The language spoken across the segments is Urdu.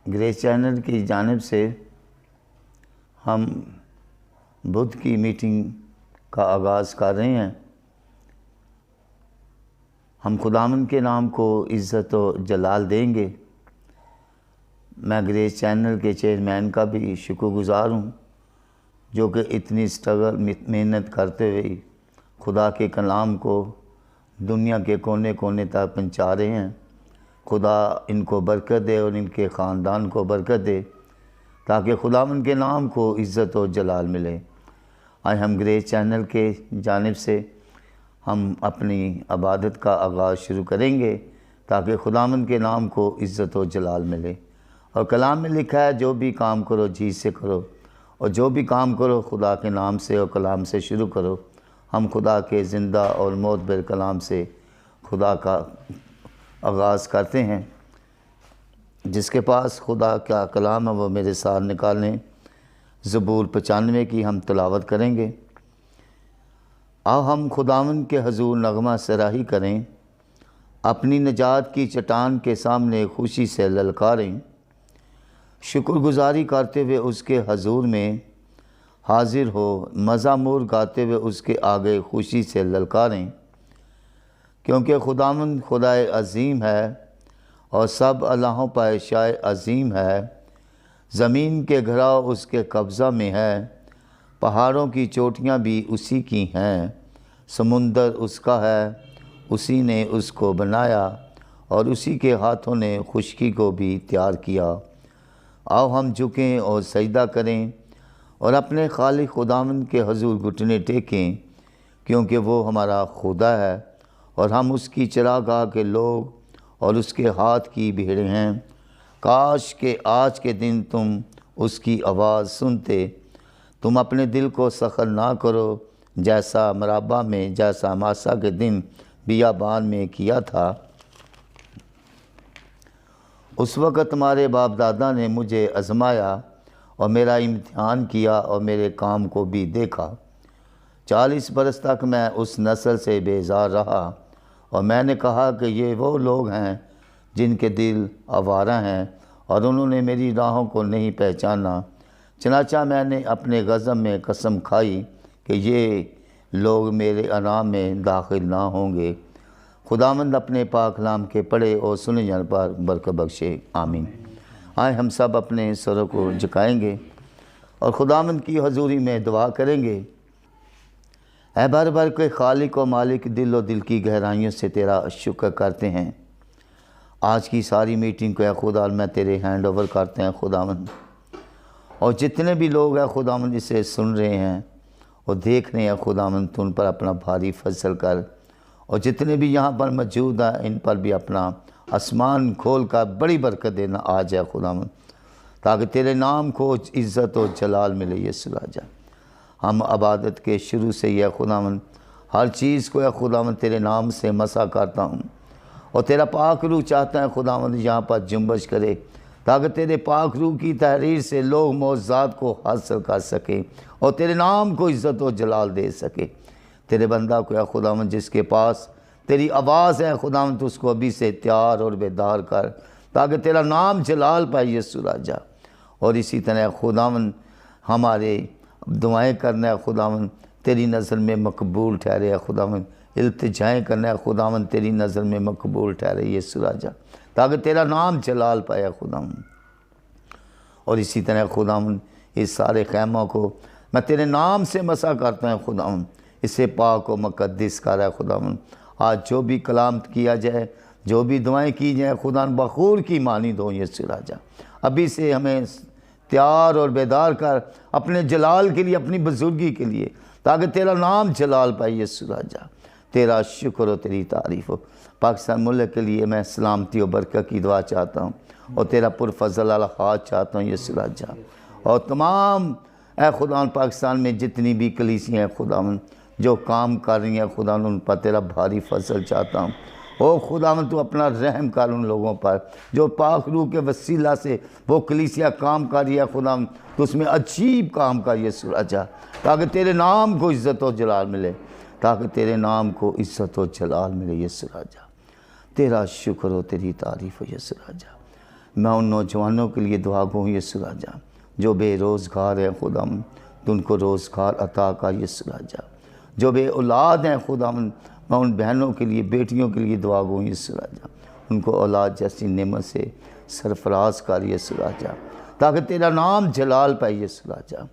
گریس چینل کی جانب سے ہم بدھ کی میٹنگ کا آغاز کر رہے ہیں۔ ہم خداوند کے نام کو عزت و جلال دیں گے۔ میں گریس چینل کے چیئرمین کا بھی شکر گزار ہوں، جو کہ اتنی محنت کرتے ہوئے خدا کے کلام کو دنیا کے کونے کونے تک پہنچا رہے ہیں۔ خدا ان کو برکت دے اور ان کے خاندان کو برکت دے، تاکہ خداوند کے نام کو عزت و جلال ملے۔ آج ہم گریس چینل کے جانب سے ہم اپنی عبادت کا آغاز شروع کریں گے، تاکہ خداوند کے نام کو عزت و جلال ملے۔ اور کلام میں لکھا ہے، جو بھی کام کرو جی سے کرو، اور جو بھی کام کرو خدا کے نام سے اور کلام سے شروع کرو۔ ہم خدا کے زندہ اور معتبر کلام سے خدا کا آغاز کرتے ہیں۔ جس کے پاس خدا کا کلام ہے وہ میرے ساتھ نکالیں۔ زبور 95 کی ہم تلاوت کریں گے۔ آؤ ہم خداوند کے حضور نغمہ سراہی کریں، اپنی نجات کی چٹان کے سامنے خوشی سے للکاریں۔ شکر گزاری کرتے ہوئے اس کے حضور میں حاضر ہو، مزامور گاتے ہوئے اس کے آگے خوشی سے للکاریں۔ کیونکہ خداوند خدائے عظیم ہے اور سب الہوں پر شاہ عظیم ہے۔ زمین کے گھراؤ اس کے قبضہ میں ہے، پہاڑوں کی چوٹیاں بھی اسی کی ہیں۔ سمندر اس کا ہے، اسی نے اس کو بنایا، اور اسی کے ہاتھوں نے خشکی کو بھی تیار کیا۔ آؤ ہم جھکیں اور سجدہ کریں اور اپنے خالق خداوند کے حضور گھٹنے ٹیکیں، کیونکہ وہ ہمارا خدا ہے اور ہم اس کی چراگاہ کے لوگ اور اس کے ہاتھ کی بھیڑیں ہیں۔ کاش کہ آج کے دن تم اس کی آواز سنتے۔ تم اپنے دل کو سخت نہ کرو، جیسا مرابہ میں، جیسا ماسا کے دن بیابان میں کیا تھا۔ اس وقت تمہارے باپ دادا نے مجھے آزمایا اور میرا امتحان کیا اور میرے کام کو بھی دیکھا۔ 40 برس تک میں اس نسل سے بیزار رہا، اور میں نے کہا کہ یہ وہ لوگ ہیں جن کے دل آوارہ ہیں، اور انہوں نے میری راہوں کو نہیں پہچانا۔ چنانچہ میں نے اپنے غضب میں قسم کھائی کہ یہ لوگ میرے انعام میں داخل نہ ہوں گے۔ خداوند اپنے پاک کلام کے پڑھے اور سنے جانے پر برکت بخشے، آمین۔ آئے ہم سب اپنے سروں کو جھکائیں گے اور خداوند کی حضوری میں دعا کریں گے۔ اے بر بر کے خالق و مالک، دل و دل کی گہرائیوں سے تیرا شکر کرتے ہیں۔ آج کی ساری میٹنگ کو اے خدا میں تیرے ہینڈ اوور کرتے ہیں خداوند، اور جتنے بھی لوگ ہیں خداوند اسے سن رہے ہیں اور دیکھ رہے ہیں خداوند، تو ان پر اپنا بھاری فضل کر، اور جتنے بھی یہاں پر موجود ہیں ان پر بھی اپنا آسمان کھول کر بڑی برکت دینا آ جائے خداوند، تاکہ تیرے نام کو عزت و جلال ملے۔ یسوع راجا، ہم عبادت کے شروع سے یہ خداوند ہر چیز کو اے خداوند تیرے نام سے مسا کرتا ہوں، اور تیرا پاک روح چاہتا ہے خداوند یہاں پر جنبش کرے، تاکہ تیرے پاک روح کی تحریر سے لوگ معجزات کو حاصل کر سکیں اور تیرے نام کو عزت و جلال دے سکے۔ تیرے بندہ کو اے خداوند جس کے پاس تیری آواز ہے خداوند، تو اس کو ابھی سے تیار اور بیدار کر، تاکہ تیرا نام جلال پائے یسوع راجا۔ اور اسی طرح خداوند ہمارے دعائیں کرنا ہے خداوند تیری نظر میں مقبول ٹھہرے ہے خداوند، التجائیں کرنا ہے خداوند تیری نظر میں مقبول ٹھہرے یسوع راجا، تاکہ تیرا نام جلال پائے خداوند۔ اور اسی طرح خداوند اس سارے خیموں کو میں تیرے نام سے مسا کرتا ہوں خداوند، اسے پاک و مقدس کر ہے خداوند۔ آج جو بھی کلام کیا جائے، جو بھی دعائیں کی جائیں خداوند بخور کی مانند ہوں یسوع راجا۔ ابھی سے ہمیں تیار اور بیدار کر اپنے جلال کے لیے، اپنی بزرگی کے لیے، تاکہ تیرا نام جلال پائے یسوع راجا۔ تیرا شکر و تیری تعریف ہو۔ پاکستان ملک کے لیے میں سلامتی و برکت کی دعا چاہتا ہوں، اور تیرا پرفضل الخات چاہتا ہوں یسوع راجا۔ اور تمام اے خداوند پاکستان میں جتنی بھی کلیسیاں ہیں خداوند جو کام کر رہی ہیں خداوند، ان پر تیرا بھاری فضل چاہتا ہوں۔ او خداوند تو اپنا رحم کر ان لوگوں پر جو پاک روح کے وسیلہ سے وہ کلیسیا کام کر رہی ہے خداوند، تو اس میں عجیب کام کر یسوع راجا، تاکہ تیرے نام کو عزت و جلال ملے، تاکہ تیرے نام کو عزت و جلال ملے یسوع راجا۔ تیرا شکر ہو، تیری تعریف ہو یسوع راجا۔ میں ان نوجوانوں کے لیے دعا گو یسوع راجا جو بے روزگار ہیں خداوند تو ان کو روزگار عطا کر یسوع راجا، جو بے اولاد ہیں خداوند میں ان بہنوں کے لیے بیٹیوں کے لیے دعا گو یسوع راجا ان کو اولاد جیسی نعمت سے سرفراز کر یسوع راجا تاکہ تیرا نام جلال پائے یسوع راجا۔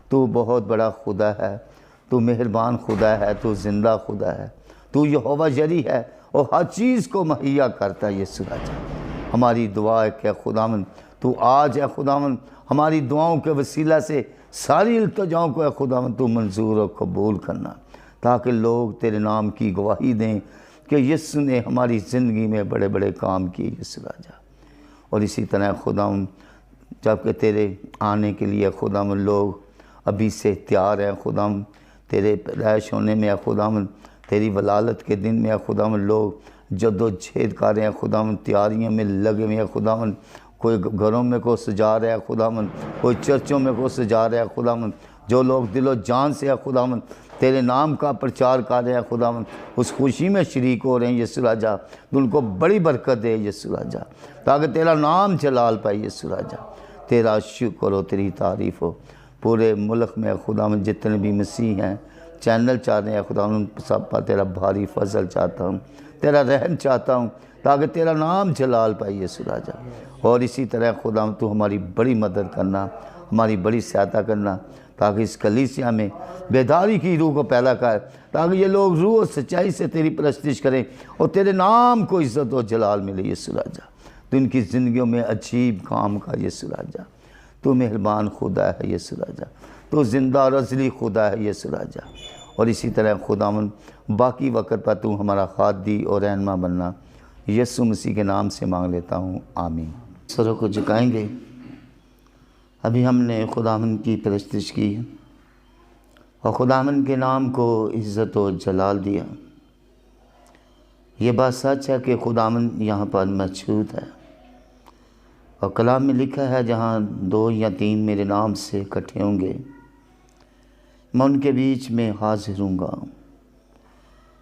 تو بہت بڑا خدا ہے، تو مہربان خدا ہے، تو زندہ خدا ہے، تو یہوہ جری ہے اور ہر چیز کو مہیا کرتا ہے یسوع راجا۔ ہماری دعا ہے کہ خداوند تو آج ہے خداوند ہماری دعاؤں کے وسیلہ سے ساری التجاؤں کو ہے خداوند تو منظور و قبول کرنا، تاکہ لوگ تیرے نام کی گواہی دیں کہ یسوع نے ہماری زندگی میں بڑے بڑے کام کیے یسوع راجا۔ اور اسی طرح خداوند جب کہ تیرے آنے کے لیے خداوند لوگ ابھی سے تیار ہیں خداوند، تیرے پیدائش ہونے میں خداوند، تیری ولادت کے دن میں خداوند لوگ جد و جہد کر رہے ہیں خداوند، تیاریوں میں لگے ہوئے ہیں خداوند، کوئی گھروں میں کو سجا رہا ہے خداوند، کوئی چرچوں میں کو سجا رہا ہے خداوند، جو لوگ دل و جان سے ہے خداوند تیرے نام کا پرچار کر رہے ہیں خداوند اس خوشی میں شریک ہو رہے ہیں یسوع راجا، تو ان کو بڑی برکت دے یسوع راجا تاکہ تیرا نام جلال پائے یسوع راجا۔ تیرا شکر ہو، تیری تعریف ہو پورے ملک میں خداوند جتنے بھی مسیح ہیں چینل چاہ رہے ہیں خداوند سب پر تیرا بھاری فضل چاہتا ہوں، تیرا رحم چاہتا ہوں تاکہ تیرا نام جلال پائے یسوع راجا۔ اور اسی طرح خداوند تو ہماری بڑی مدد کرنا، ہماری بڑی سہایتا کرنا تاکہ اس کلیسیا میں بیداری کی روح کو پیدا کر، تاکہ یہ لوگ روح اور سچائی سے تیری پرستش کریں اور تیرے نام کو عزت و جلال ملے یسوع راجا۔ تو ان کی زندگیوں میں عجیب کام کا یسوع راجا، تو مہربان خدا ہے یسوع راجا، تو زندہ اور ازلی خدا ہے یسوع راجا۔ اور اسی طرح خداوند باقی وقت پر تو ہمارا خادی اور رہنما بننا، یسوع مسیح کے نام سے مانگ لیتا ہوں، آمین۔ سروں کو جھکائیں گے۔ ابھی ہم نے خداوند کی پرستش کی اور خداوند کے نام کو عزت و جلال دیا۔ یہ بات سچ ہے کہ خداوند یہاں پر موجود ہے، اور کلام میں لکھا ہے جہاں 2 یا 3 میرے نام سے اکٹھے ہوں گے میں ان کے بیچ میں حاضر ہوں گا۔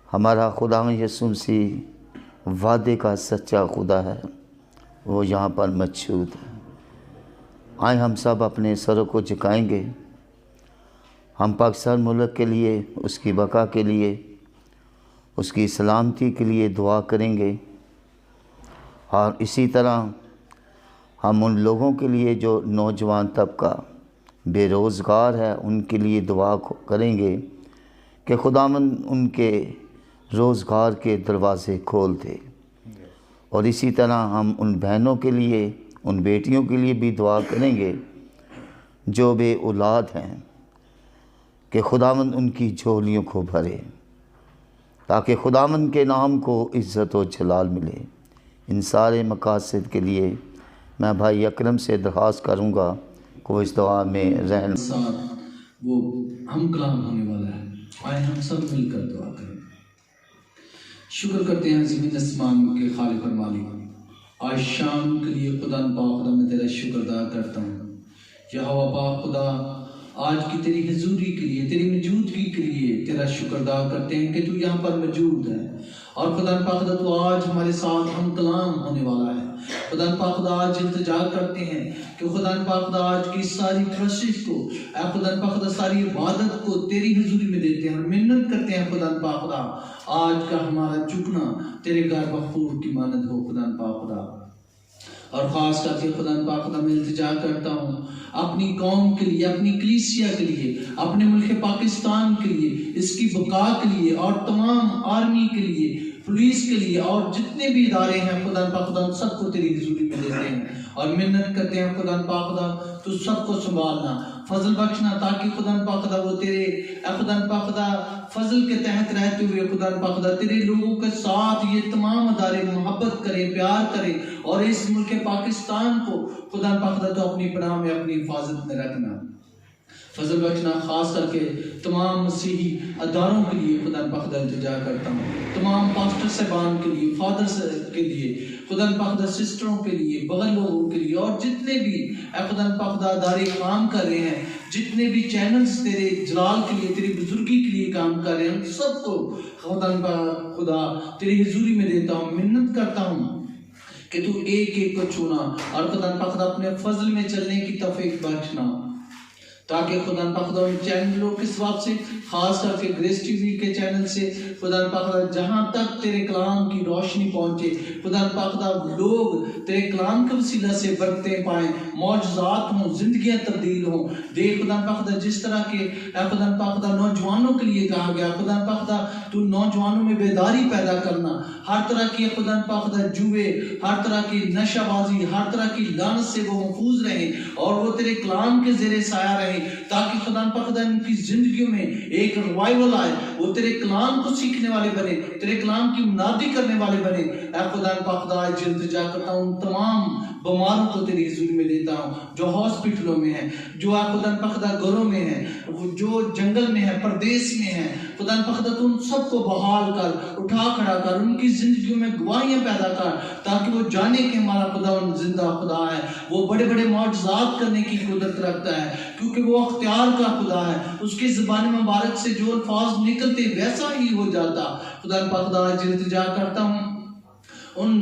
ہمارا خداوند یسوع مسیح وعدے کا سچا خدا ہے، وہ یہاں پر موجود ہے۔ آئیں ہم سب اپنے سروں کو جھکائیں گے، ہم پاکستان ملک کے لیے، اس کی بقا کے لیے، اس کی سلامتی کے لیے دعا کریں گے، اور اسی طرح ہم ان لوگوں کے لیے جو نوجوان طبقہ بے روزگار ہے ان کے لیے دعا کریں گے کہ خداوند ان کے روزگار کے دروازے کھول دے۔ اور اسی طرح ہم ان بہنوں کے لیے، ان بیٹیوں کے لیے بھی دعا کریں گے جو بے اولاد ہیں کہ خداوند ان کی جھولیوں کو بھرے تاکہ خداوند کے نام کو عزت و جلال ملے۔ ان سارے مقاصد کے لیے میں بھائی اکرم سے درخواست کروں گا کہ وہ اس دعا میں رہن وہ ہم کلام ہونے والا ہے۔ آئے ہم سب مل کر دعا کریں۔ شکر کرتے ہیں زمین آسمان کے خالق اور مالک، آج شام کے لیے خدا پاک خدا میں تیرا شکر ادا کرتا ہوں۔ یہوہ پاک خدا آج کی تیری حضوری کے لیے، تیری موجودگی کے لیے تیرا شکر ادا کرتے ہیں کہ تو یہاں پر موجود ہے، اور خدا پاک خدا تو آج ہمارے ساتھ ہم کلام ہونے والا ہے۔ خدا پاک خدا آج التجا کرتے ہیں کہ خدا پاک خدا آج کی ساری پرستش کو، اے خدا پاک خدا ساری عبادت کو تیری حضوری میں دیتے ہیں اور منت کرتے ہیں خدا پاک خدا آج کا ہمارا جھکنا تیرے گھر بخور کی مانند ہو خدا پاک خدا۔ اور خاص کر کے خدا پاک خدا میں التجا کرتا ہوں اپنی قوم کے لیے، اپنی کلیسیا کے لیے، اپنے ملک پاکستان کے لیے، اس کی بقا کے لیے، اور تمام آرمی کے لیے، پولیس کے لیے، اور جتنے بھی ادارے ہیں خدا پاک خدا سب کو تیری حضوری میں دیتے ہیں اور منت کرتے ہیں خدا پاک خدا تو سب کو سنبھالنا، فضل بخشنا، تاکہ خدا پاک خدا وہ تیرے خدا پاک خدا فضل کے تحت رہتے ہوئے خدا پاک خدا تیرے لوگوں کے ساتھ یہ تمام ادارے محبت کرے، پیار کرے، اور اس ملک پاکستان کو خدا پاک خدا تو اپنی پناہ میں، اپنی حفاظت میں رکھنا، فضل بخشنا۔ خاص کر کے تمام مسیحی اداروں کے لیے خدا پاک خدا التجا کرتا ہوں، تمام پاسٹر صاحبان کے لیے، فادر کے لیے، خدا پاک خدا سسٹروں کے لیے، بغل لوگوں کے لیے، اور جتنے بھی خدا پاک خدا ادارے کام کر رہے ہیں، جتنے بھی چینلز تیرے جلال کے لیے، تیری بزرگی کے لیے کام کر رہے ہیں، سب کو خدا پاک خدا تیری حضوری میں دیتا ہوں، منت کرتا ہوں کہ تو ایک ایک کو چنا اور خدا پاک اپنے فضل میں چلنے کی توفیق بخشنا، تاکہ خدا پاک ان چینلوں کے سبب سے، خاص کر کے گریس ٹی وی کے چینل سے خدا پاک جہاں تک تیرے کلام کی روشنی پہنچے، خدا پاک لوگ تیرے کلام کے وسیلہ سے برکتیں پائیں، معجزات ہوں، زندگیاں تبدیل ہوں۔ دیکھ خدا پاک جس طرح کے اے خدا پاک نوجوانوں کے لیے کہا گیا، خدا پاک تو نوجوانوں میں بیداری پیدا کرنا، ہر طرح کی خدا پاک جوئے، ہر طرح کی نشہ بازی، ہر طرح کی لعنت سے وہ محفوظ رہیں اور وہ تیرے کلام کے زیر سایہ رہیں، تاکہ خدا پاک ان کی زندگیوں میں ایک ریوائول آئے، وہ تیرے کلام کو سیکھنے والے بنے، تیرے کلام کی منادی کرنے والے بنے۔ اے خدا پاک آج التجا کرتا ہوں ان تمام بیماروں کو تیری حضور میں دیتا ہوں، جو ہاسپٹلوں میں ہیں، جو خدا پاک گھروں میں ہیں، جو جنگل میں ہیں، پردیس میں ہیں، خدا پاک تو ان سب کو بحال کر، اٹھا کھڑا کر، ان کی زندگیوں میں گواہیاں پیدا کر، تاکہ وہ جانے کہ ہمارا خدا زندہ خدا ہے، وہ بڑے بڑے معجزات کرنے کی قدرت رکھتا ہے، کیونکہ وہ اختیار کا خدا ہے، اس کی زبان مبارک سے جو الفاظ نکلتے ویسا ہی ہو جاتا۔ خدا پاک آج التجا کرتا ہوں ان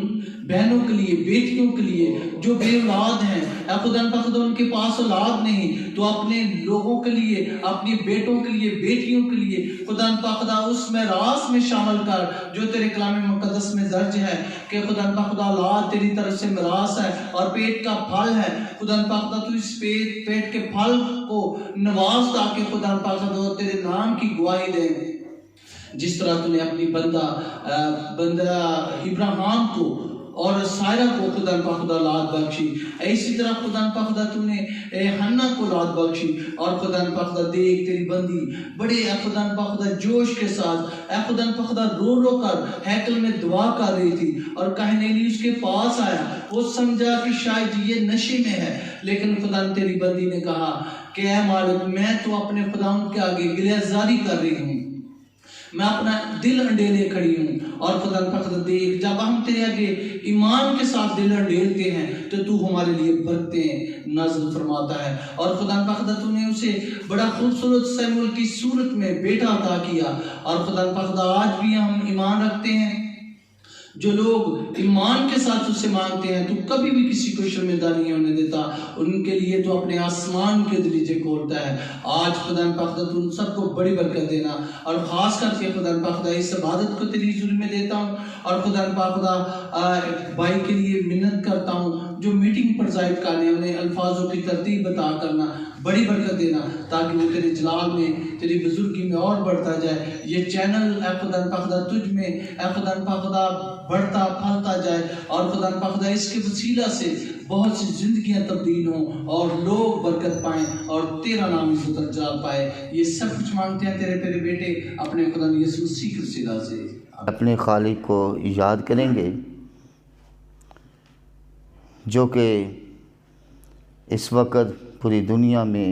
بہنوں کے لیے، بیٹیوں کے لیے جو بے اولاد ہیں، اے خدا پاک ان کے پاس اولاد نہیں، تو اپنے لوگوں کے لیے، اپنی بیٹوں کے لیے، بیٹیوں کے لیے خدا پاک اس میراث میں شامل کر جو تیرے کلام مقدس میں درج ہے کہ خدا پاک اولاد تیری طرف سے میراث ہے اور پیٹ کا پھل ہے۔ خدا پاک تو اس پیٹ کے پھل کو نواز، تاکہ خدا پاک تیرے نام کی گواہی دے، جس طرح تو نے اپنی بندہ ابراہیم کو اور سائرہ کو خدا پاک اولاد بخشی، اسی طرح خدا پاک تو نے حنا کو اولاد بخشی، اور خدا پاک دیکھ تیری بندی بڑے اے خدا پاک جوش کے ساتھ اے خدا پاک رو رو کر ہیکل میں دعا کر رہی تھی، اور کہنیلی اس کے پاس آیا، وہ سمجھا کہ شاید یہ نشے میں ہے، لیکن خدا تیری بندی نے کہا کہ اے مالک میں تو اپنے خدا کے آگے گلیزاری کر رہی ہوں، میں اپنا دل انڈیلے کھڑی ہوں، اور خدا پاک دیکھ جب ہم تیرے آگے ایمان کے ساتھ دل انڈیلتے ہیں تو تو ہمارے لیے برکتیں نازل فرماتا ہے، اور خدا پاک تو نے اسے بڑا خوبصورت سیموئیل کی صورت میں بیٹا عطا کیا، اور خدا پاک آج بھی ہم ایمان رکھتے ہیں، جو لوگ ایمان کے ساتھ اس سے مانگتے ہیں تو کبھی بھی کسی کو شرمندہ نہیں ہونے دیتا، ان کے لیے تو اپنے آسمان کے دریچے کھولتا ہے۔ آج خدا پاک تو ان سب کو بڑی برکت دینا، اور خاص کر کے خدا پاک اس عبادت کو تیری حضور میں دیتا ہوں، اور خدا پاک بھائی کے لیے منت کرتا ہوں جو میٹنگ پر ظاہر کرنے، انہیں الفاظوں کی ترتیب بتا کرنا، بڑی برکت دینا، تاکہ وہ تیرے جلال میں، تیری بزرگی میں اور بڑھتا جائے، یہ چینل اے خدا پاک تجھ میں اے خدا پاک بڑھتا پھلتا جائے، اور خدا پاک اس کے وسیلہ سے بہت سی زندگیاں تبدیل ہوں اور لوگ برکت پائیں اور تیرا نام عزت و جلال پائے۔ یہ سب کچھ مانگتے ہیں تیرے پیارے بیٹے اپنے خدا یسوع مسیح کے وسیلہ سے۔ اپنے خالق کو یاد کریں گے جو کہ اس وقت پوری دنیا میں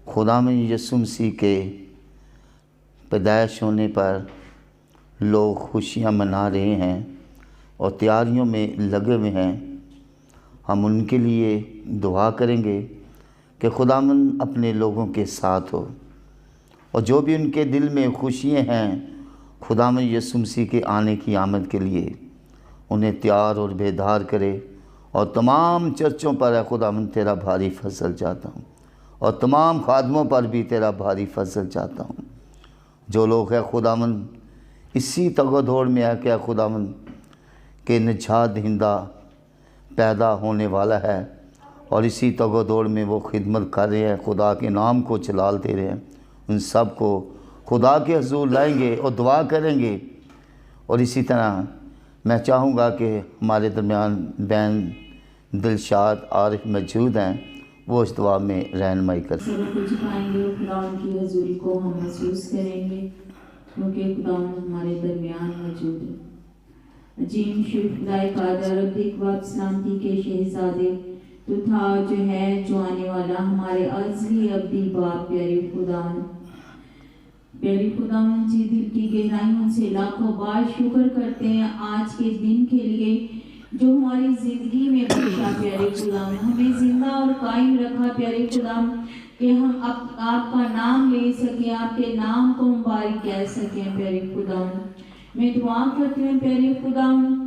خداوند یسوع مسیح کے پیدائش ہونے پر لوگ خوشیاں منا رہے ہیں اور تیاریوں میں لگے ہوئے ہیں۔ ہم ان کے لیے دعا کریں گے کہ خداوند اپنے لوگوں کے ساتھ ہو، اور جو بھی ان کے دل میں خوشیاں ہیں خداوند یسوع مسیح کے آنے کی آمد کے لیے، انہیں تیار اور بیدار کرے، اور تمام چرچوں پر اے خداوند تیرا بھاری فضل چاہتا ہوں، اور تمام خادموں پر بھی تیرا بھاری فضل چاہتا ہوں۔ جو لوگ ہے خداوند اسی تگ و دوڑ میں ہے کہ اے خداوند کہ نجات دہندہ پیدا ہونے والا ہے، اور اسی تگ و دوڑ میں وہ خدمت کر رہے ہیں، خدا کے نام کو جلال دے رہے ہیں، ان سب کو خدا کے حضور لائیں گے اور دعا کریں گے۔ اور اسی طرح میں چاہوں گا کہ ہمارے درمیان بہن دلشاد عارف موجود ہیں، وہ اس دعا میں رہنمائی کریں۔ سب کچھ پائیں گے، خدا ان کی حضوری کو ہم محسوس کریں گے، کیونکہ خدا ہمارے درمیان موجود ہے۔ عظیم شفدائے قادر ابدی وقت سلامتی کے شہزادے، تو تھا جو ہے جو آنے والا، ہمارے ازلی ابدی باپ پیارے خداوند جی دل کی گہرائیوں سے لاکھوں بار شکر کرتے ہیں آج کے دن کے لیے جو ہماری زندگی میں بخشا پیارے خداوند، ہمیں زندہ اور قائم رکھا پیارے خداوند، کہ ہم آپ کا نام لے سکیں، آپ کے نام کو مبارک کہہ سکیں پیارے خداوند۔ میں دعا کرتی ہوں پیارے خداوند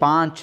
5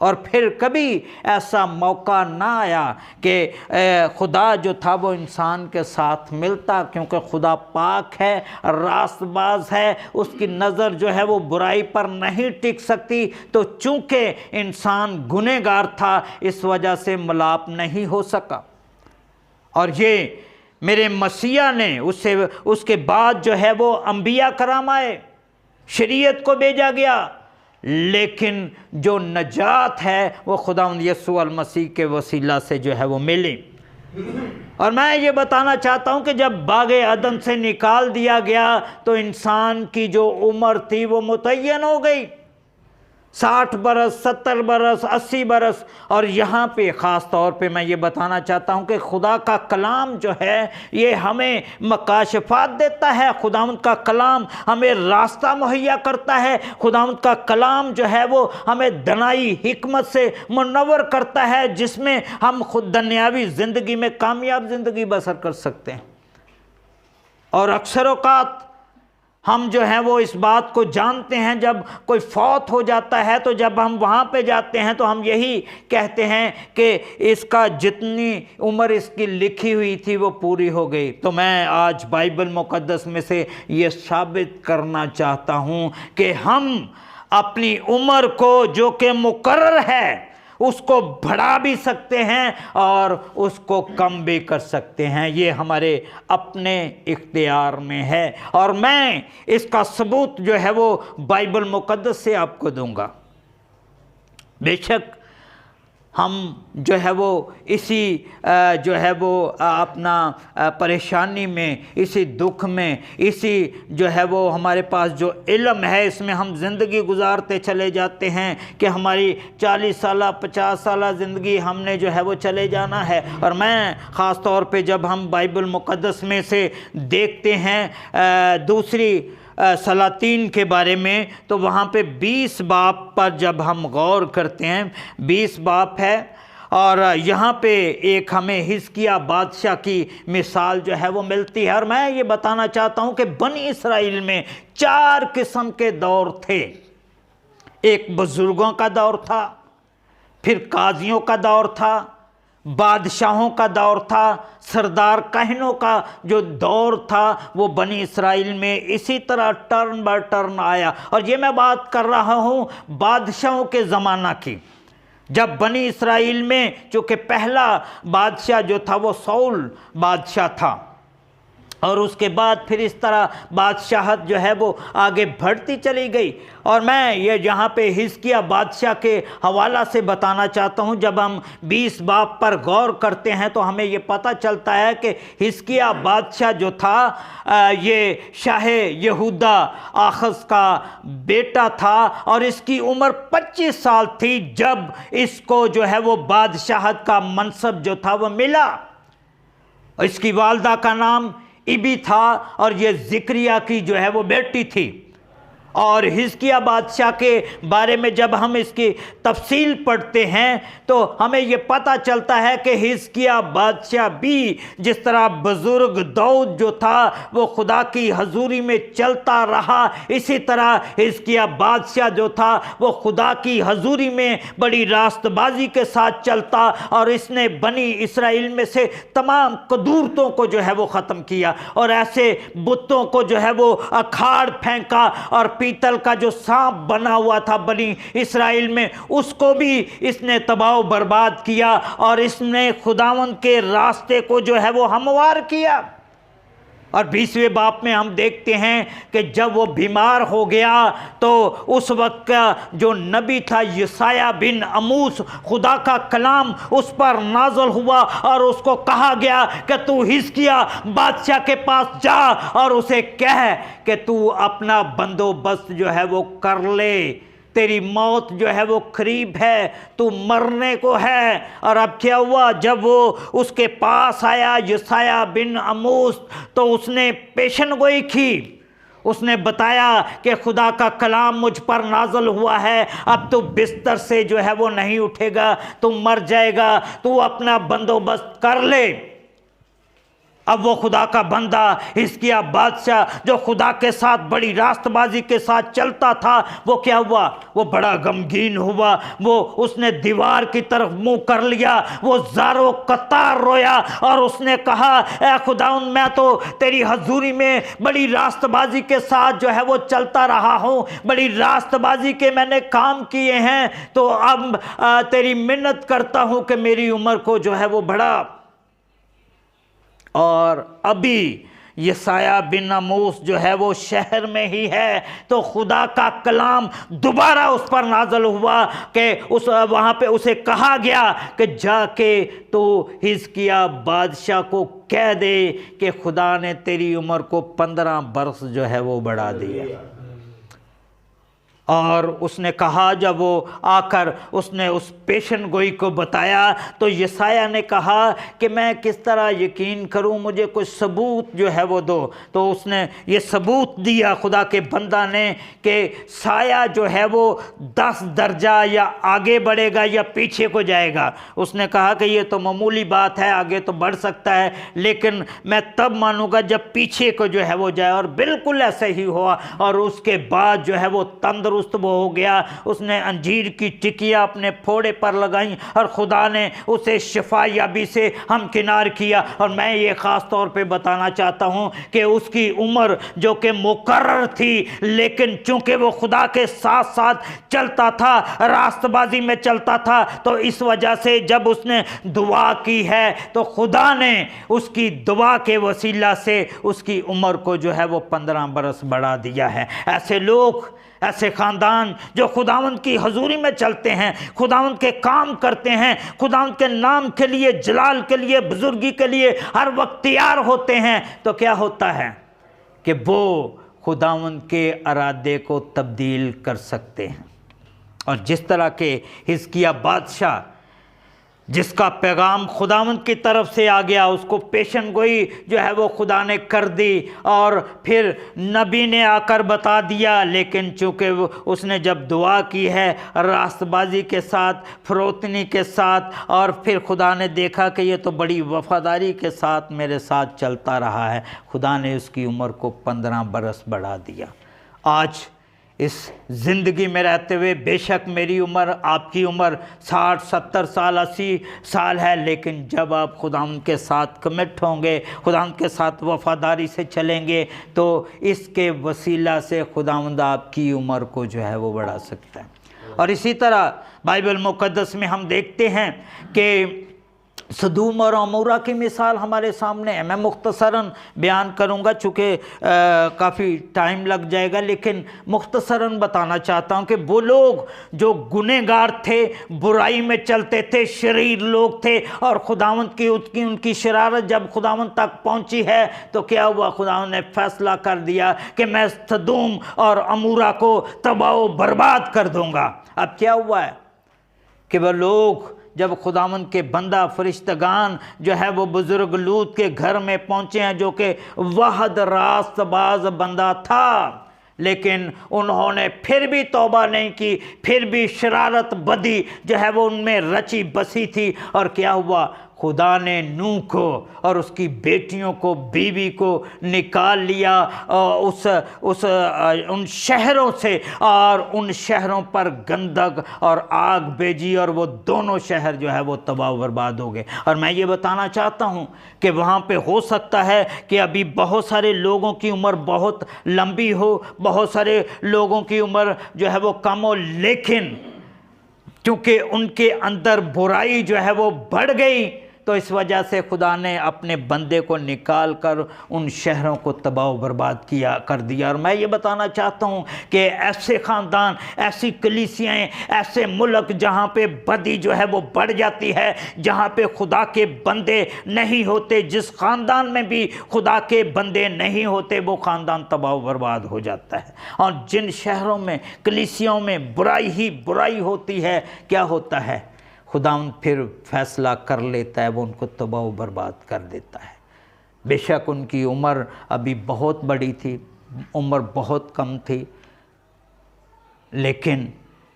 اور پھر کبھی ایسا موقع نہ آیا کہ خدا جو تھا وہ انسان کے ساتھ ملتا، کیونکہ خدا پاک ہے، راست باز ہے، اس کی نظر جو ہے وہ برائی پر نہیں ٹک سکتی، تو چونکہ انسان گنہگار تھا اس وجہ سے ملاپ نہیں ہو سکا۔ اور یہ میرے مسیح نے اس کے بعد جو ہے وہ انبیاء کرام آئے، شریعت کو بھیجا گیا، لیکن جو نجات ہے وہ خداوند یسوع المسیح کے وسیلہ سے جو ہے وہ ملی۔ اور میں یہ بتانا چاہتا ہوں کہ جب باغ عدن سے نکال دیا گیا تو انسان کی جو عمر تھی وہ متعین ہو گئی، 60 برس، 70 برس، 80 برس۔ اور یہاں پہ خاص طور پہ میں یہ بتانا چاہتا ہوں کہ خدا کا کلام جو ہے یہ ہمیں مکاشفات دیتا ہے، خداوند کا کلام ہمیں راستہ مہیا کرتا ہے، خداوند کا کلام جو ہے وہ ہمیں دنائی حکمت سے منور کرتا ہے، جس میں ہم خود دنیاوی زندگی میں کامیاب زندگی بسر کر سکتے ہیں۔ اور اکثر اوقات ہم جو ہیں وہ اس بات کو جانتے ہیں، جب کوئی فوت ہو جاتا ہے تو جب ہم وہاں پہ جاتے ہیں تو ہم یہی کہتے ہیں کہ اس کا جتنی عمر اس کی لکھی ہوئی تھی وہ پوری ہو گئی۔ تو میں آج بائبل مقدس میں سے یہ ثابت کرنا چاہتا ہوں کہ ہم اپنی عمر کو جو کہ مقرر ہے اس کو بڑھا بھی سکتے ہیں اور اس کو کم بھی کر سکتے ہیں، یہ ہمارے اپنے اختیار میں ہے، اور میں اس کا ثبوت جو ہے وہ بائبل مقدس سے آپ کو دوں گا۔ بے شک ہم جو ہے وہ اسی جو ہے وہ اپنا پریشانی میں، اسی دکھ میں، اسی جو ہے وہ ہمارے پاس جو علم ہے اس میں ہم زندگی گزارتے چلے جاتے ہیں کہ ہماری 40 سالہ 50 سالہ زندگی ہم نے جو ہے وہ چلے جانا ہے۔ اور میں خاص طور پہ جب ہم بائبل مقدس میں سے دیکھتے ہیں دوسری سلاطین کے بارے میں، تو وہاں پہ 20 باب پر جب ہم غور کرتے ہیں، 20 باب ہے، اور یہاں پہ ایک ہمیں حزقیہ بادشاہ کی مثال جو ہے وہ ملتی ہے۔ اور میں یہ بتانا چاہتا ہوں کہ بنی اسرائیل میں 4 قسم کے دور تھے۔ ایک بزرگوں کا دور تھا، پھر قاضیوں کا دور تھا، بادشاہوں کا دور تھا، سردار کہنوں کا جو دور تھا وہ بنی اسرائیل میں اسی طرح ٹرن بائی ٹرن آیا۔ اور یہ میں بات کر رہا ہوں بادشاہوں کے زمانہ کی، جب بنی اسرائیل میں چونکہ پہلا بادشاہ جو تھا وہ سول بادشاہ تھا، اور اس کے بعد پھر اس طرح بادشاہت جو ہے وہ آگے بڑھتی چلی گئی۔ اور میں یہ یہاں پہ حزقیہ بادشاہ کے حوالہ سے بتانا چاہتا ہوں، جب ہم 20 باب پر غور کرتے ہیں تو ہمیں یہ پتہ چلتا ہے کہ حزقیہ بادشاہ جو تھا یہ شاہ یہودا آخز کا بیٹا تھا، اور اس کی عمر 25 سال تھی جب اس کو جو ہے وہ بادشاہت کا منصب جو تھا وہ ملا۔ اس کی والدہ کا نام ابی تھا، اور یہ زکریا کی جو ہے وہ بیٹی تھی۔ اور حزقیہ بادشاہ کے بارے میں جب ہم اس کی تفصیل پڑھتے ہیں تو ہمیں یہ پتہ چلتا ہے کہ حزقیہ بادشاہ بھی جس طرح بزرگ داؤد جو تھا وہ خدا کی حضوری میں چلتا رہا، اسی طرح حزقیہ بادشاہ جو تھا وہ خدا کی حضوری میں بڑی راست بازی کے ساتھ چلتا، اور اس نے بنی اسرائیل میں سے تمام قدورتوں کو جو ہے وہ ختم کیا، اور ایسے بتوں کو جو ہے وہ اکھاڑ پھینکا، اور پیتل کا جو سانپ بنا ہوا تھا بنی اسرائیل میں اس کو بھی اس نے تباہ و برباد کیا، اور اس نے خداوند کے راستے کو جو ہے وہ ہموار کیا۔ اور 20ویں باب میں ہم دیکھتے ہیں کہ جب وہ بیمار ہو گیا تو اس وقت کا جو نبی تھا یسایہ بن اموس، خدا کا کلام اس پر نازل ہوا اور اس کو کہا گیا کہ تو حزقیہ بادشاہ کے پاس جا اور اسے کہہ کہ تو اپنا بندوبست جو ہے وہ کر لے، تیری موت جو ہے وہ قریب ہے، تو مرنے کو ہے۔ اور اب کیا ہوا، جب وہ اس کے پاس آیا یسایہ بن اموس تو اس نے پیشن گوئی کی، اس نے بتایا کہ خدا کا کلام مجھ پر نازل ہوا ہے، اب تو بستر سے جو ہے وہ نہیں اٹھے گا، تو مر جائے گا، تو اپنا بندوبست کر لے۔ اب وہ خدا کا بندہ حزقیہ بادشاہ جو خدا کے ساتھ بڑی راست بازی کے ساتھ چلتا تھا، وہ کیا ہوا؟ وہ بڑا غمگین ہوا، وہ اس نے دیوار کی طرف منہ کر لیا، وہ زاروں قطار رویا اور اس نے کہا اے خداوند میں تو تیری حضوری میں بڑی راست بازی کے ساتھ جو ہے وہ چلتا رہا ہوں، بڑی راست بازی کے میں نے کام کیے ہیں، تو اب تیری منت کرتا ہوں کہ میری عمر کو جو ہے وہ بڑھا۔ اور ابھی یسایہ بن آموس جو ہے وہ شہر میں ہی ہے، تو خدا کا کلام دوبارہ اس پر نازل ہوا کہ وہاں پہ اسے کہا گیا کہ جا کے تو حزقیہ بادشاہ کو کہہ دے کہ خدا نے تیری عمر کو 15 برس جو ہے وہ بڑھا دیا۔ اور اس نے کہا، جب وہ آ کر اس نے اس پیشن گوئی کو بتایا تو یسایہ نے کہا کہ میں کس طرح یقین کروں، مجھے کوئی ثبوت جو ہے وہ دو۔ تو اس نے یہ ثبوت دیا خدا کے بندہ نے کہ سایہ جو ہے وہ 10 درجہ یا آگے بڑھے گا یا پیچھے کو جائے گا۔ اس نے کہا کہ یہ تو معمولی بات ہے، آگے تو بڑھ سکتا ہے، لیکن میں تب مانوں گا جب پیچھے کو جو ہے وہ جائے۔ اور بالکل ایسے ہی ہوا، اور اس کے بعد جو ہے وہ تندرست وہ ہو گیا۔ اس نے انجیر کی ٹکیاں اپنے پھوڑے پر لگائیں اور خدا نے اسے شفا یابی سے ہمکنار کیا۔ اور میں یہ خاص طور پہ بتانا چاہتا ہوں کہ اس کی عمر جو کہ مقرر تھی، لیکن چونکہ وہ خدا کے ساتھ ساتھ چلتا تھا، راست بازی میں چلتا تھا، تو اس وجہ سے جب اس نے دعا کی ہے تو خدا نے اس کی دعا کے وسیلہ سے اس کی عمر کو جو ہے وہ 15 برس بڑھا دیا ہے۔ ایسے لوگ، ایسے خاندان جو خداوند کی حضوری میں چلتے ہیں، خداوند کے کام کرتے ہیں، خداوند کے نام کے لیے، جلال کے لیے، بزرگی کے لیے ہر وقت تیار ہوتے ہیں، تو کیا ہوتا ہے کہ وہ خداوند کے ارادے کو تبدیل کر سکتے ہیں۔ اور جس طرح کے حزقیہ بادشاہ، جس کا پیغام خداوند کی طرف سے آ گیا، اس کو پیشن گوئی جو ہے وہ خدا نے کر دی، اور پھر نبی نے آ کر بتا دیا، لیکن چونکہ اس نے جب دعا کی ہے راست بازی کے ساتھ، فروتنی کے ساتھ، اور پھر خدا نے دیکھا کہ یہ تو بڑی وفاداری کے ساتھ میرے ساتھ چلتا رہا ہے، خدا نے اس کی عمر کو 15 برس بڑھا دیا۔ آج اس زندگی میں رہتے ہوئے بے شک میری عمر، آپ کی عمر 60 70 سال 80 سال ہے، لیکن جب آپ خداوند کے ساتھ کمٹ ہوں گے، خداوند کے ساتھ وفاداری سے چلیں گے، تو اس کے وسیلہ سے خداوند آپ کی عمر کو جو ہے وہ بڑھا سکتا ہے۔ اور اسی طرح بائبل مقدس میں ہم دیکھتے ہیں کہ سدوم اور عمورہ کی مثال ہمارے سامنے ہے۔ میں مختصراً بیان کروں گا، چونکہ کافی ٹائم لگ جائے گا، لیکن مختصراً بتانا چاہتا ہوں کہ وہ لوگ جو گنہگار تھے، برائی میں چلتے تھے، شریر لوگ تھے، اور خداوند کی ان کی شرارت جب خداوند تک پہنچی ہے تو کیا ہوا؟ خداوند نے فیصلہ کر دیا کہ میں سدوم اور عمورہ کو تباہ و برباد کر دوں گا۔ اب کیا ہوا ہے کہ وہ لوگ جب خداوند کے بندہ فرشتگان جو ہے وہ بزرگ لوط کے گھر میں پہنچے ہیں، جو کہ واحد راست باز بندہ تھا، لیکن انہوں نے پھر بھی توبہ نہیں کی، پھر بھی شرارت بدی جو ہے وہ ان میں رچی بسی تھی۔ اور کیا ہوا؟ خدا نے نوح کو اور اس کی بیٹیوں کو، بیوی کو نکال لیا ان شہروں سے، اور ان شہروں پر گندگ اور آگ بھیجی، اور وہ دونوں شہر جو ہے وہ تباہ و برباد ہو گئے۔ اور میں یہ بتانا چاہتا ہوں کہ وہاں پہ ہو سکتا ہے کہ ابھی بہت سارے لوگوں کی عمر بہت لمبی ہو، بہت سارے لوگوں کی عمر جو ہے وہ کم ہو، لیکن کیونکہ ان کے اندر برائی جو ہے وہ بڑھ گئی، تو اس وجہ سے خدا نے اپنے بندے کو نکال کر ان شہروں کو تباہ و برباد کر دیا۔ اور میں یہ بتانا چاہتا ہوں کہ ایسے خاندان، ایسی کلیسیاں، ایسے ملک جہاں پہ بدی جو ہے وہ بڑھ جاتی ہے، جہاں پہ خدا کے بندے نہیں ہوتے، جس خاندان میں بھی خدا کے بندے نہیں ہوتے، وہ خاندان تباہ و برباد ہو جاتا ہے۔ اور جن شہروں میں، کلیسیوں میں برائی ہی برائی ہوتی ہے، کیا ہوتا ہے؟ خداوند پھر فیصلہ کر لیتا ہے، وہ ان کو تباہ و برباد کر دیتا ہے۔ بے شک ان کی عمر ابھی بہت بڑی تھی، عمر بہت کم تھی، لیکن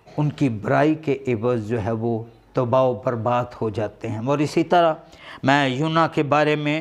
ان کی برائی کے عوض جو ہے وہ تباہ و برباد ہو جاتے ہیں۔ اور اسی طرح میں یونا کے بارے میں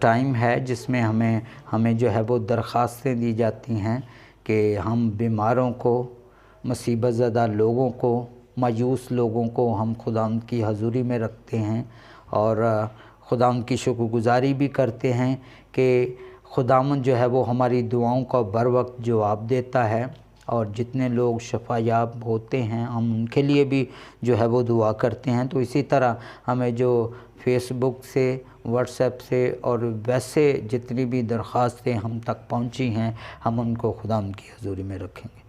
ٹائم ہے جس میں ہمیں جو ہے وہ درخواستیں دی جاتی ہیں کہ ہم بیماروں کو، مصیبت زدہ لوگوں کو، مایوس لوگوں کو ہم خداوند کی حضوری میں رکھتے ہیں اور خداوند کی شکر گزاری بھی کرتے ہیں کہ خداوند جو ہے وہ ہماری دعاؤں کا بر وقت جواب دیتا ہے، اور جتنے لوگ شفا یاب ہوتے ہیں ہم ان کے لیے بھی جو ہے وہ دعا کرتے ہیں۔ تو اسی طرح ہمیں جو فیس بک سے، واٹس ایپ سے اور ویسے جتنی بھی درخواستیں ہم تک پہنچی ہیں ہم ان کو خداوند کی حضوری میں رکھیں گے۔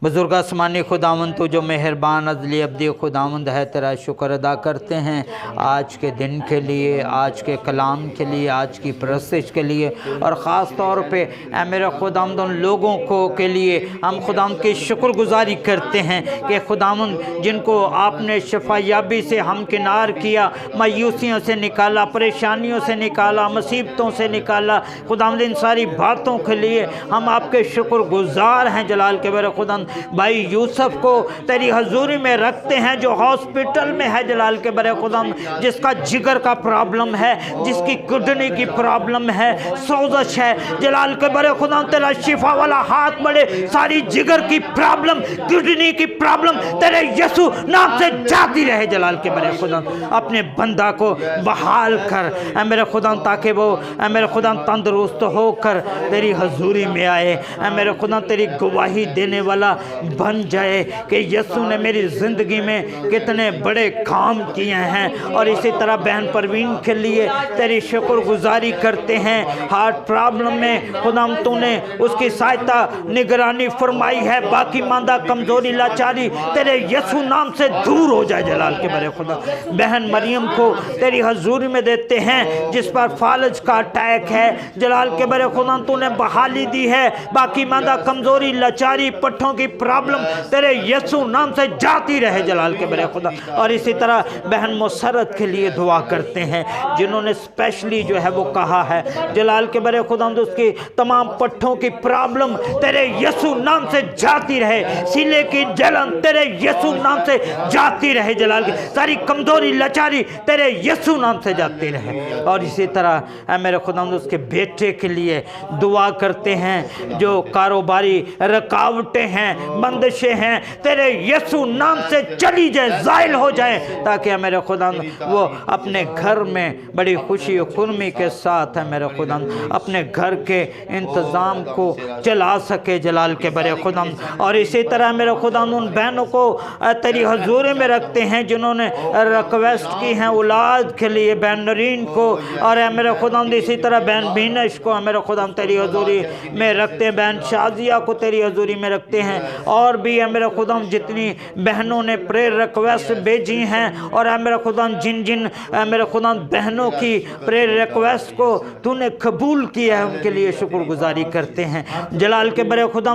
بزرگ آسمانی خداوند تو جو مہربان ازلی ابدی خداوند ہے، تیرا شکر ادا کرتے ہیں آج کے دن کے لیے، آج کے کلام کے لیے، آج کی پرستش کے لیے، اور خاص طور پہ اے میرے خداوند ان لوگوں کے لیے ہم خداوند کی شکر گزاری کرتے ہیں کہ خداوند جن کو آپ نے شفا یابی سے ہمکنار کیا، مایوسیوں سے نکالا، پریشانیوں سے نکالا، مصیبتوں سے نکالا، خداوند ان ساری باتوں کے لیے ہم آپ کے شکر گزار ہیں جلال کے بر خداوند۔ بھائی یوسف کو تیری حضوری میں رکھتے ہیں جو ہاسپٹل میں ہے جلال کے بر خداوند، جس کا جگر کا پرابلم ہے، جس کی کڈنی کی پرابلم ہے، سوزش ہے جلال کے بر خداوند، تیرا شفا والا ہاتھ بڑھے، ساری جگر کی پرابلم، کڈنی کی پرابلم تیرے یسوع نام سے جاتی رہے جلال کے بر خداوند۔ اپنے بندہ کو بحال کر اے میرے خداوند، تاکہ وہ اے میرے خداوند تندرست ہو کر تیری حضوری میں آئے، اے میرے خداوند تیری گواہی دینے والا بن جائے کہ یسوع نے میری زندگی میں کتنے بڑے کام کیے ہیں۔ اور اسی طرح بہن پروین کے لیے تیری شکر گزاری کرتے ہیں، ہارٹ پرابلم میں خداوند تو نے اس کی سہایتا نگرانی فرمائی ہے، باقی ماندہ کمزوری لاچاری تیرے یسوع نام سے دور ہو جائے جلال کے بر خدا۔ بہن مریم کو تیری حضوری میں دیتے ہیں جس پر فالج کا اٹیک ہے جلال کے بر خدا، تو نے بحالی دی ہے، باقی ماندہ کمزوری لاچاری پٹھوں کی پرابلم تیرے یسوع نام سے جاتی رہے جلال کے بر خدا۔ اور اسی طرح بہن مسرت کے لیے دعا کرتے ہیں جنہوں نے اسپیشلی جو ہے وہ کہا ہے جلال کے بر خدا، اس کی تمام پٹھوں کی پرابلم تیرے یسوع نام سے جاتی رہے، سیلے کی جلن تیرے یسوع نام سے جاتی رہے جلال کی، ساری کمزوری لاچاری تیرے یسوع نام سے جاتی رہے۔ اور اسی طرح اے میرے خدا اس کے بیٹے کے لیے دعا کرتے ہیں جو کاروباری رکاوٹیں ہیں، بندشیں ہیں، تیرے یسوع نام سے چلی جائے، زائل ہو جائے، تاکہ میرے خدا وہ اپنے گھر میں بڑی خوشی و خرمی کے ساتھ ہے میرے خدا اپنے گھر کے انتظام کو چلا سکے جلال کے بر خدا۔ اور اسی طرح میرے خدا ان بہنوں کو تیری حضوری میں رکھتے ہیں جنہوں نے ریکویسٹ کی ہیں اولاد کے لیے، بہن نرین کو، اور اے میرے خدا اسی طرح بہن بینش کو میرے خدا تیری حضوری میں رکھتے ہیں، بہن شازیہ کو تیری حضوری میں رکھتے ہیں، اور بھی اے میرے خدا جتنی بہنوں نے پریئر ریکویسٹ بھیجی ہیں، اور اے میرے خدا جن اے میرے خدا بہنوں کی پریئر ریکویسٹ کو تو نے قبول کیا ہے ان کے لیے شکر گزاری کرتے ہیں جلال کے بر خدا۔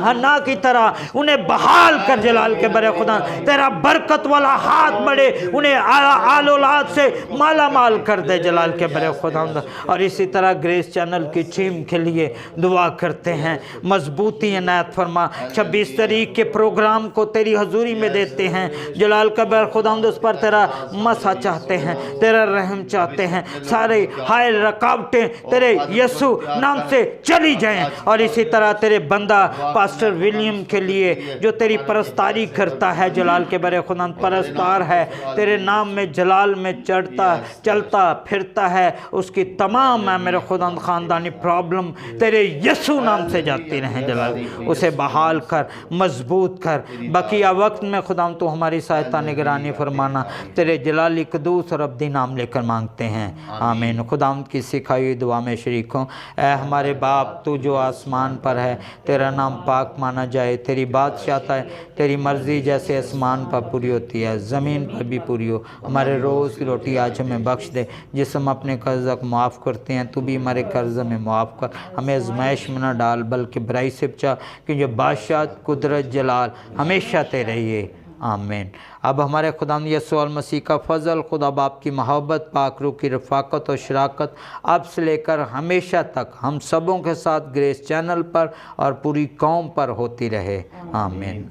حنا کی طرح انہیں بحال کر جلال کے بر خدا، تیرا برکت والا ہاتھ بڑھے، انہیں آل اولاد سے مالا مال کر دے جلال کے بر خدا۔ اور اسی طرح گریس چینل کی ٹیم کے لیے دعا کرتے ہیں، مضبوطی عنایت فرما، 26 تاریخ کے پروگرام کو تیری حضوری میں دیتے ہیں جلال کا بر خدا، اس پر تیرا مسا چاہتے ہیں، تیرا رحم چاہتے ہیں، سارے حائل رکاوٹیں تیرے یسوع نام سے چلی جائیں۔ اور اسی طرح تیرے بندہ پاسٹر ولیم کے لیے جو تیری پرستاری کرتا ہے جلال کے بر خدا، پرستار ہے، تیرے نام میں جلال میں چلتا پھرتا ہے، اس کی تمام ہے میرے خدا خاندانی پرابلم تیرے یسوع نام سے جاتی رہیں جلال، اسے بحال کر، مضبوط کر، بقیہ وقت میں خدا تو ہماری سہایتا نگرانی فرمانا، تیرے جلالی قدوس اور ابدی نام لے کر مانگتے ہیں، آمین۔ خدا کی سکھائی ہوئی دعا میں شریک ہوں۔ اے ہمارے باپ تو جو آسمان پر ہے، تیرا نام پاک مانا جائے، تیری بادشاہت ہے، تیری مرضی جیسے آسمان پر پوری ہوتی ہے زمین پر بھی پوری ہو۔ ہمارے روز کی روٹی آج ہمیں بخش دے، جس ہم اپنے قرضہ کو معاف کرتے ہیں تو بھی ہمارے قرض میں معاف کر، ہمیں آزمائش میں نہ ڈال بلکہ برائی سے بچا، کہ جو بادشاہت قدرت جلال ہمیشہ تیرے ہی، آمین۔ اب ہمارے خدا یسوع المسیح کا فضل، خدا باپ کی محبت، پاک روح کی رفاقت اور شراکت اب سے لے کر ہمیشہ تک ہم سبوں کے ساتھ گریس چینل پر اور پوری قوم پر ہوتی رہے، آمین۔